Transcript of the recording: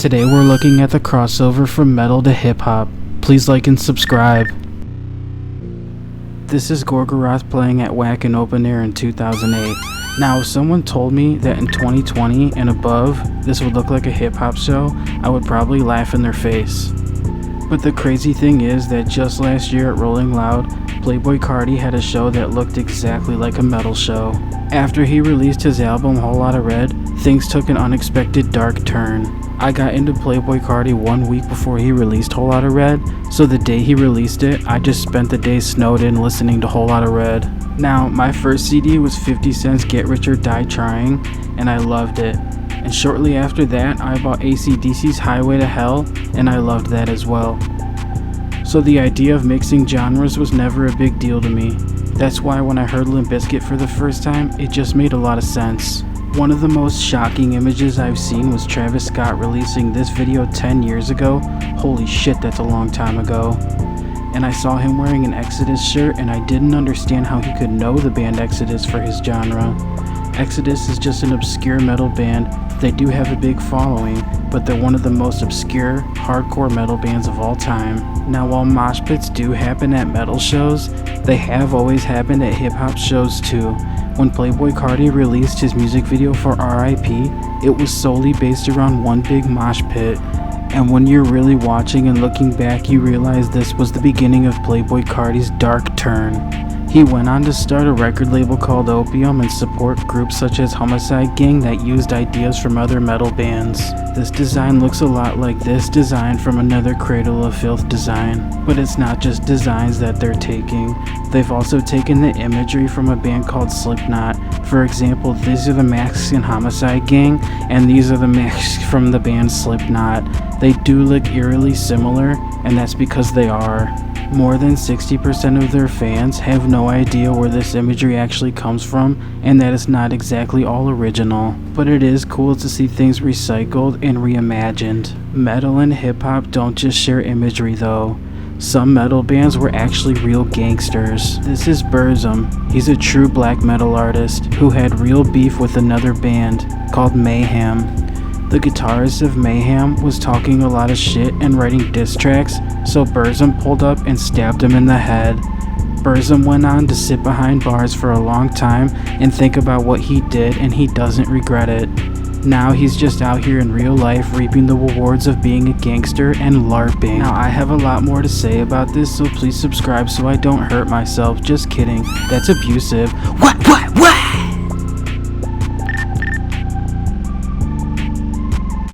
Today we're looking at the crossover from metal to hip-hop. Please like and subscribe. This is Gorgoroth playing at Wacken Open Air in 2008. Now if someone told me that in 2020 and above this would look like a hip-hop show, I would probably laugh in their face. But the crazy thing is that just last year at Rolling Loud, Playboi Carti had a show that looked exactly like a metal show. After he released his album Whole Lotta Red, things took an unexpected dark turn. I got into Playboi Carti 1 week before he released Whole Lotta Red, so the day he released it, I just spent the day snowed in listening to Whole Lotta Red. Now, my first CD was 50 Cent's Get Rich or Die Trying, and I loved it. And shortly after that, I bought AC/DC's Highway to Hell, and I loved that as well. So the idea of mixing genres was never a big deal to me. That's why when I heard Limp Bizkit for the first time, it just made a lot of sense. One of the most shocking images I've seen was Travis Scott releasing this video 10 years ago. Holy shit, that's a long time ago. And I saw him wearing an Exodus shirt, and I didn't understand how he could know the band Exodus for his genre. Exodus is just an obscure metal band. They do have a big following, but they're one of the most obscure, hardcore metal bands of all time. Now while mosh pits do happen at metal shows, they have always happened at hip-hop shows too. When Playboi Carti released his music video for R.I.P., it was solely based around one big mosh pit. And when you're really watching and looking back, you realize this was the beginning of Playboi Carti's dark turn. He went on to start a record label called Opium and support groups such as Homicide Gang that used ideas from other metal bands. This design looks a lot like this design from another Cradle of Filth design. But it's not just designs that they're taking. They've also taken the imagery from a band called Slipknot. For example, these are the masks in Homicide Gang, and these are the masks from the band Slipknot. They do look eerily similar, and that's because they are. More than 60% of their fans have no idea where this imagery actually comes from, and that it's not exactly all original. But it is cool to see things recycled and reimagined. Metal and hip-hop don't just share imagery though. Some metal bands were actually real gangsters. This is Burzum. He's a true black metal artist who had real beef with another band called Mayhem. The guitarist of Mayhem was talking a lot of shit and writing diss tracks, so Burzum pulled up and stabbed him in the head. Burzum went on to sit behind bars for a long time and think about what he did, and he doesn't regret it. Now he's just out here in real life reaping the rewards of being a gangster and LARPing. Now I have a lot more to say about this, so please subscribe so I don't hurt myself. Just kidding. That's abusive. What?